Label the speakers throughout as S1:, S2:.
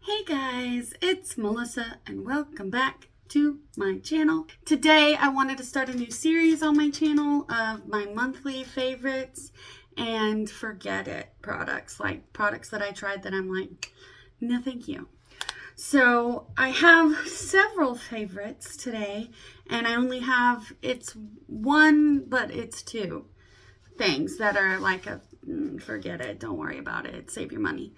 S1: Hey guys, it's Melissa and welcome back to my channel. Today I wanted to start a new series on my channel of my monthly favorites and forget it products, like products that I tried that I'm like, no thank you. So I have several favorites today and I only have, it's one, but it's two things that are like a forget it, don't worry about it, save your money.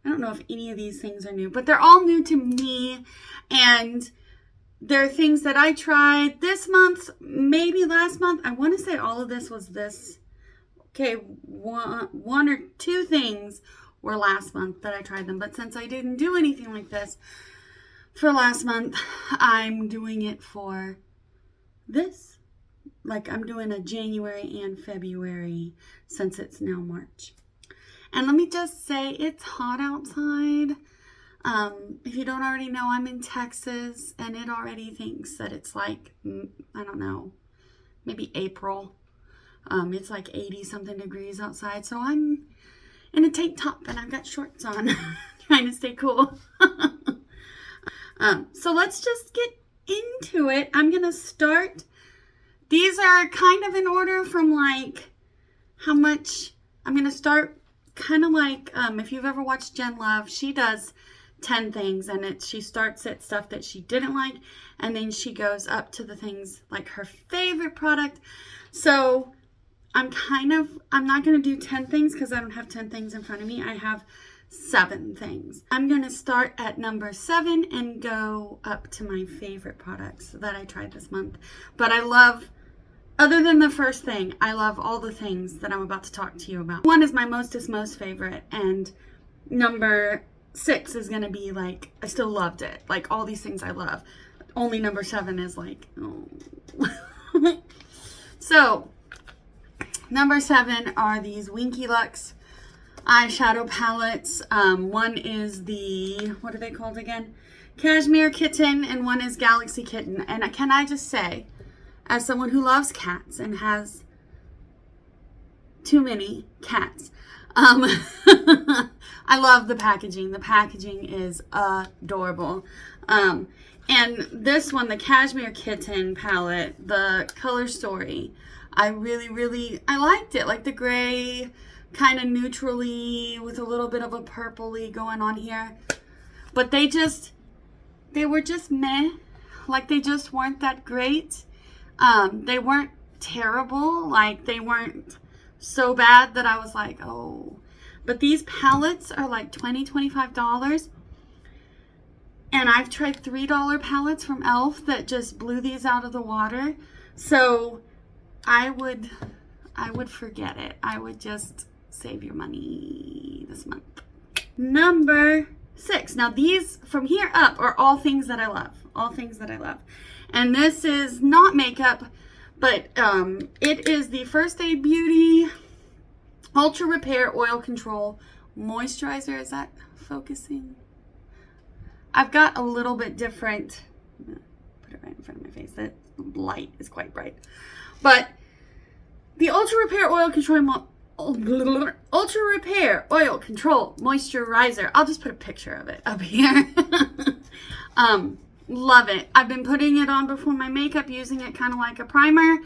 S1: I don't know if any of these things are new, but they're all new to me, and they're things that I tried this month, maybe last month. I want to say all of this was this. Okay, one or two things were last month that I tried them, but since I didn't do anything like this for last month, I'm doing it for this. Like I'm doing a January and February since it's now March. And let me just say, it's hot outside. If you don't already know, I'm in Texas, and it already thinks that it's like, I don't know, maybe April. It's like 80-something degrees outside, so I'm in a tank top, and I've got shorts on, trying to stay cool. So let's just get into it. I'm going to start. These are kind of in order from like how much. I'm going to start kind of like if you've ever watched Jen Love, she does 10 things, and she starts at stuff that she didn't like, and then she goes up to the things like her favorite product. So I'm not going to do 10 things because I don't have 10 things in front of me. I have 7 things. I'm going to start at number 7 and go up to my favorite products that I tried this month. But I love, other than the first thing, I love all the things that I'm about to talk to you about. One is my most favorite, and number 6 is going to be like, I still loved it. Like all these things I love. Only number 7 is like, oh. So, number 7 are these Winky Lux eyeshadow palettes. One is the, what are they called again? Cashmere Kitten, and one is Galaxy Kitten. And can I just say, as someone who loves cats and has too many cats, I love the packaging. The packaging is adorable. And this one, the Cashmere Kitten palette, the color story, I really liked it. Like the gray, kind of neutrally with a little bit of a purpley going on here. But they were just meh. Like they just weren't that great. They weren't terrible, like they weren't so bad that I was like, oh, but these palettes are like $25, and I've tried $3 palettes from e.l.f. that just blew these out of the water, so I would forget it. I would just save your money this month. Number 6. Now these from here up are all things that I love. And this is not makeup, but it is the First Aid Beauty Ultra Repair Oil Control Moisturizer. Is that focusing? I've got a little bit different. Put it right in front of my face. That light is quite bright. But the Ultra Repair Oil Control Moisturizer. I'll just put a picture of it up here. Love it. I've been putting it on before my makeup, using it kind of like a primer,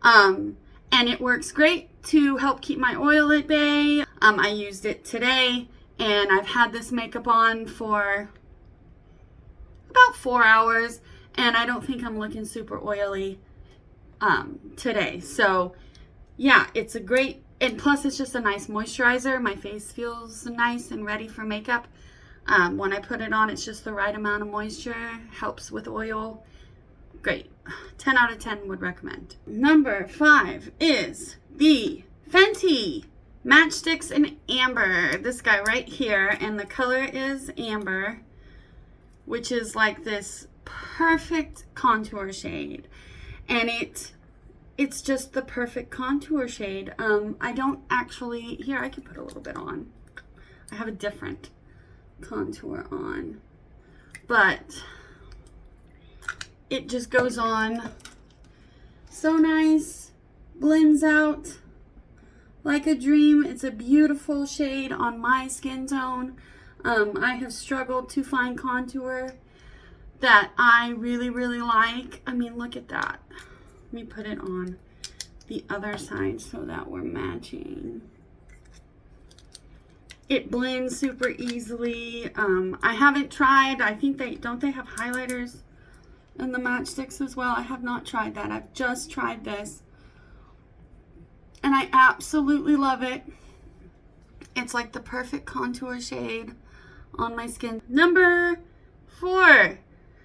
S1: and it works great to help keep my oil at bay. I used it today, and I've had this makeup on for about 4 hours, and I don't think I'm looking super oily today. So yeah, it's a great, and plus it's just a nice moisturizer. My face feels nice and ready for makeup. When I put it on, it's just the right amount of moisture, helps with oil. Great. 10 out of 10 would recommend. Number 5 is the Fenty Matchsticks in Amber. This guy right here, and the color is Amber, which is like this perfect contour shade. And it's just the perfect contour shade. I don't actually, here I can put a little bit on. I have a different contour on, but it just goes on so nice, blends out like a dream. It's a beautiful shade on my skin tone. I have struggled to find contour that I really, really like. I mean, look at that. Let me put it on the other side so that we're matching. It blends super easily. I haven't tried, I think don't they have highlighters in the matchsticks as well? I have not tried that. I've just tried this. And I absolutely love it. It's like the perfect contour shade on my skin. Number 4.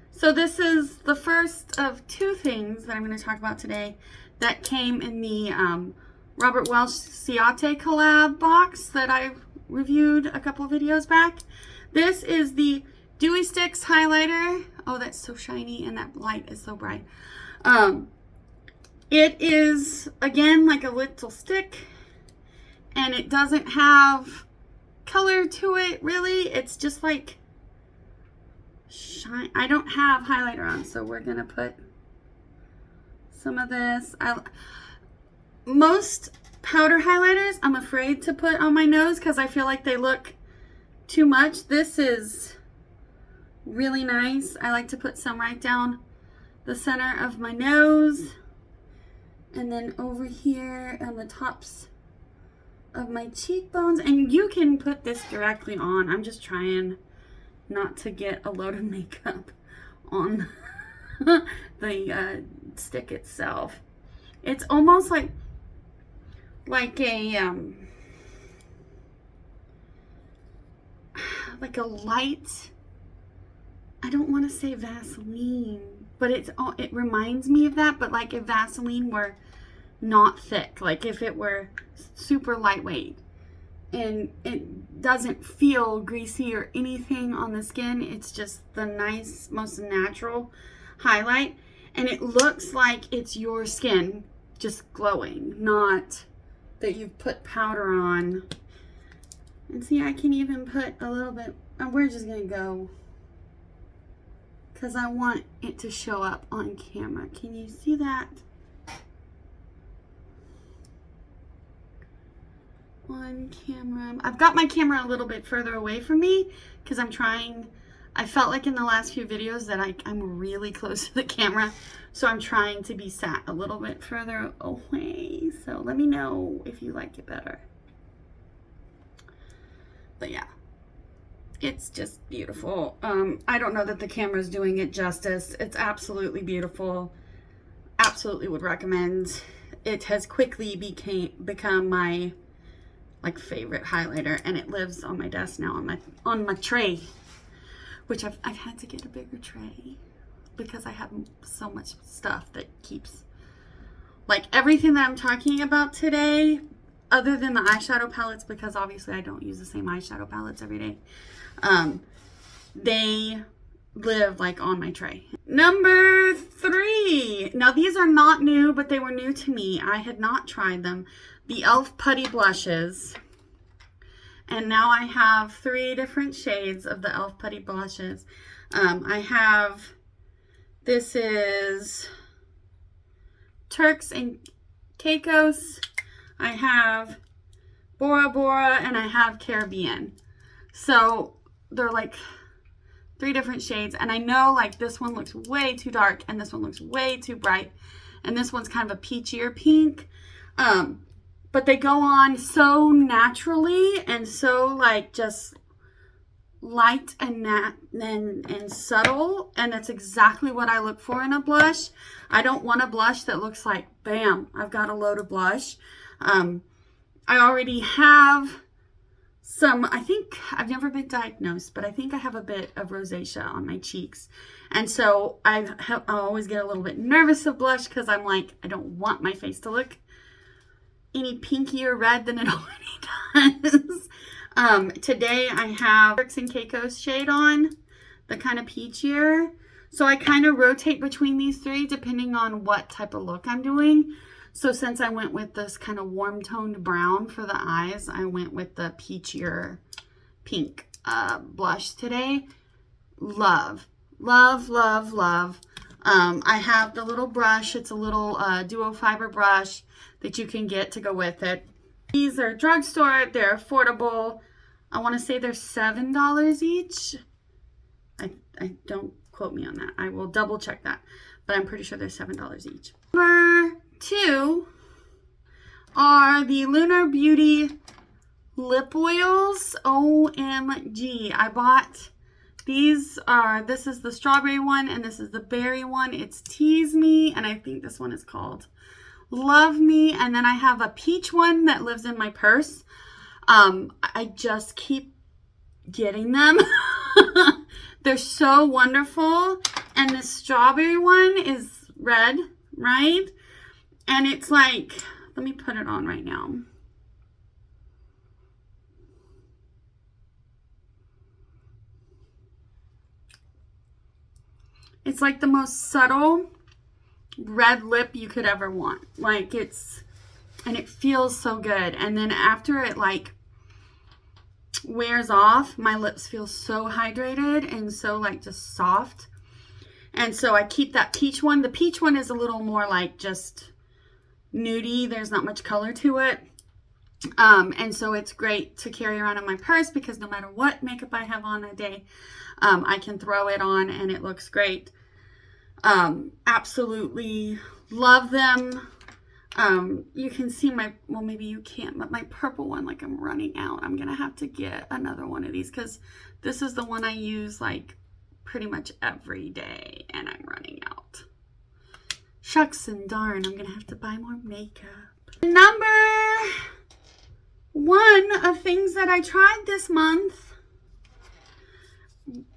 S1: So this is the first of 2 things that I'm going to talk about today that came in the Robert Welch Ciate collab box that I reviewed a couple of videos back. This is the Dewy Sticks highlighter. Oh, that's so shiny and that light is so bright. It is, again, like a little stick, and it doesn't have color to it, really. It's just like shine. I don't have highlighter on, so we're gonna put some of this. Most powder highlighters I'm afraid to put on my nose because I feel like they look too much. This is really nice. I like to put some right down the center of my nose, and then over here on the tops of my cheekbones. And you can put this directly on. I'm just trying not to get a load of makeup on the stick itself. It's almost like a light, I don't want to say Vaseline, but it reminds me of that, but like if Vaseline were not thick, like if it were super lightweight and it doesn't feel greasy or anything on the skin. It's just the nice, most natural highlight, and it looks like it's your skin just glowing, not that you've put powder on. And see, I can even put a little bit, and we're just gonna go because I want it to show up on camera. Can you see that? On camera. I've got my camera a little bit further away from me because I felt like in the last few videos that I'm really close to the camera, so I'm trying to be sat a little bit further away. So let me know if you like it better. But yeah, it's just beautiful. I don't know that the camera's doing it justice. It's absolutely beautiful. Absolutely would recommend. It has quickly become my favorite highlighter, and it lives on my desk now on my tray, which I've had to get a bigger tray because I have so much stuff that keeps, like, everything that I'm talking about today, other than the eyeshadow palettes, because obviously I don't use the same eyeshadow palettes every day. They live like on my tray. Number 3. Now these are not new, but they were new to me. I had not tried them. The e.l.f. Putty Blushes. And now I have 3 different shades of the e.l.f. Putty Blushes. This is Turks and Caicos. I have Bora Bora, and I have Caribbean. So they're like 3 different shades, and I know like this one looks way too dark, and this one looks way too bright, and this one's kind of a peachier pink. But they go on so naturally and so like just light and subtle, and that's exactly what I look for in a blush. I don't want a blush that looks like, bam, I've got a load of blush. I already have some, I think, I've never been diagnosed, but I think I have a bit of rosacea on my cheeks. And so I always get a little bit nervous of blush because I'm like, I don't want my face to look any pinkier red than it already does. Today I have Turks and Caicos shade on, the kind of peachier. So I kind of rotate between these 3 depending on what type of look I'm doing. So since I went with this kind of warm toned brown for the eyes, I went with the peachier pink blush today. Love, love, love, love. I have the little brush. It's a little duo fiber brush that you can get to go with it. These are drugstore. They're affordable. I want to say they're $7 each. I don't quote me on that. I will double check that, but I'm pretty sure they're $7 each. Number 2 are the Lunar Beauty lip oils. OMG. I bought these this is the strawberry one and this is the berry one. It's Tease Me, and I think this one is called Love Me. And then I have a peach one that lives in my purse. I just keep getting them. They're so wonderful. And the strawberry one is red, right? And it's like, let me put it on right now. It's like the most subtle red lip you could ever want. Like and it feels so good. And then after it like wears off, my lips feel so hydrated and so like just soft. And so I keep that peach one. The peach one is a little more like just nudie. There's not much color to it. And so it's great to carry around in my purse because no matter what makeup I have on that day, I can throw it on and it looks great. Absolutely love them. You can see well, maybe you can't, but my purple one, like I'm running out. I'm going to have to get another one of these because this is the one I use like pretty much every day and I'm running out. Shucks and darn, I'm going to have to buy more makeup. Number 1 of things that I tried this month.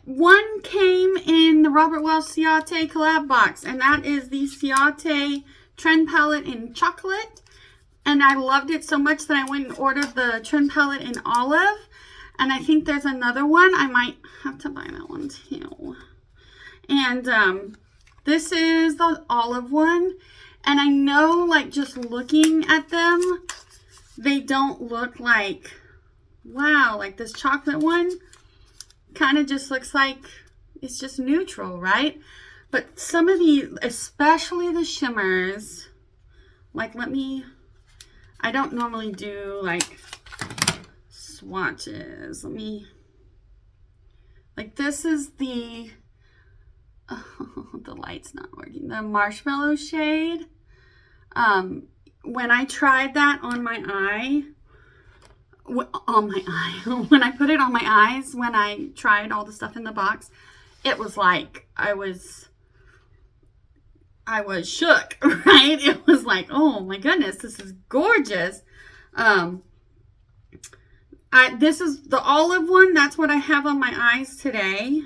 S1: One came in the Robert Welch Ciate collab box, and that is the Ciate Trend Palette in Chocolate. And I loved it so much that I went and ordered the Trend Palette in Olive. And I think there's another one. I might have to buy that one too. And this is the Olive one. And I know, like, just looking at them, they don't look like, wow, like this chocolate one kind of just looks like it's just neutral, right? But some of the, especially the shimmers, like I don't normally do like swatches. Like this is the, the light's not working, the marshmallow shade. When I tried that on my eye, when I put it on my eyes, when I tried all the stuff in the box, it was like I was shook, right? It was like, oh my goodness, this is gorgeous. This is the Olive one. That's what I have on my eyes today.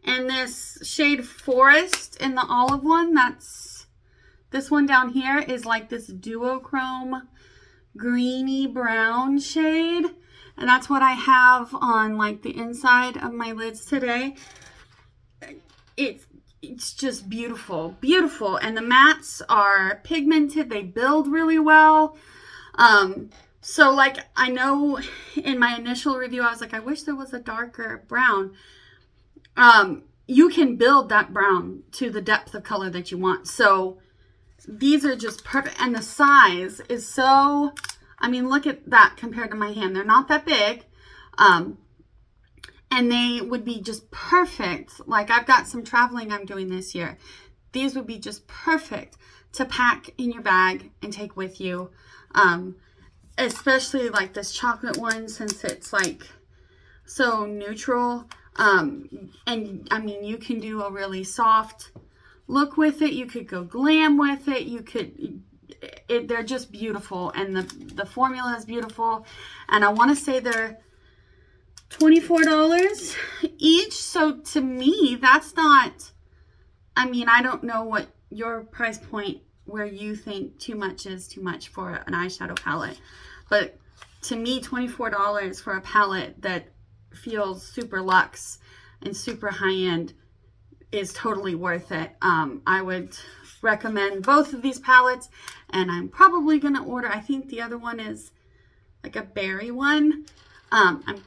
S1: And this shade Forest in the Olive one, this one down here is like this duochrome greeny brown shade. And that's what I have on like the inside of my lids today. It's just beautiful, beautiful. And the mattes are pigmented. They build really well. So like, I know in my initial review, I was like, I wish there was a darker brown. You can build that brown to the depth of color that you want. So these are just perfect. And the size is so, I mean, look at that compared to my hand. They're not that big. And they would be just perfect. Like I've got some traveling I'm doing this year. These would be just perfect to pack in your bag and take with you. Especially like this chocolate one, since it's like so neutral. And I mean, you can do a really soft look with it. You could go glam with it. You could, they're just beautiful. And the formula is beautiful. And I want to say they're $24 each. So to me, that's not, I mean, I don't know what your price point where you think too much is too much for an eyeshadow palette. But to me, $24 for a palette that feels super luxe and super high-end is totally worth it. I would recommend both of these palettes, and I'm probably going to order, I think the other one is like a berry one. I'm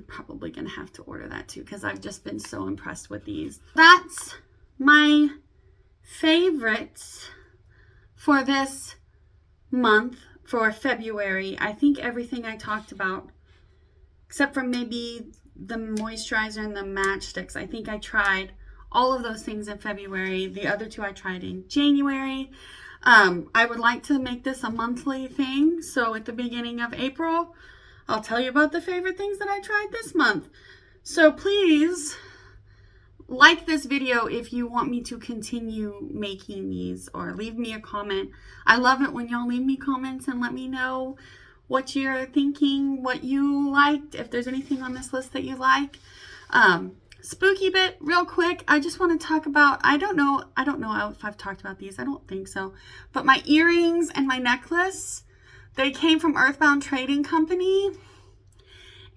S1: probably going to have to order that too because I've just been so impressed with these. That's my favorites for this month, for February. I think everything I talked about except for maybe the moisturizer and the matchsticks. I think I tried all of those things in February. The other two I tried in January. I would like to make this a monthly thing. So at the beginning of April, I'll tell you about the favorite things that I tried this month. So please like this video if you want me to continue making these, or leave me a comment. I love it when y'all leave me comments and let me know what you're thinking, what you liked, if there's anything on this list that you like. Spooky bit real quick. I just want to talk about, I don't know if I've talked about these. I don't think so. But my earrings and my necklace, they came from Earthbound Trading Company,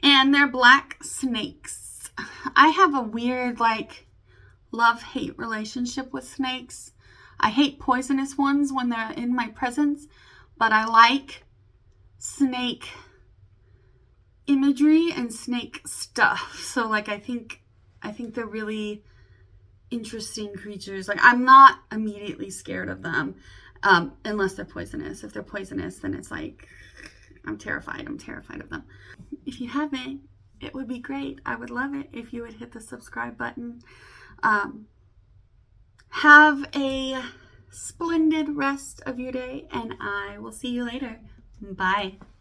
S1: and they're black snakes. I have a weird like love-hate relationship with snakes. I hate poisonous ones when they're in my presence, but I like snake imagery and snake stuff. So like I think they're really interesting creatures. Like I'm not immediately scared of them unless they're poisonous. If they're poisonous, then it's like I'm terrified of them. If you haven't, it would be great. I would love it if you would hit the subscribe button. Have a splendid rest of your day, and I will see you later. Bye.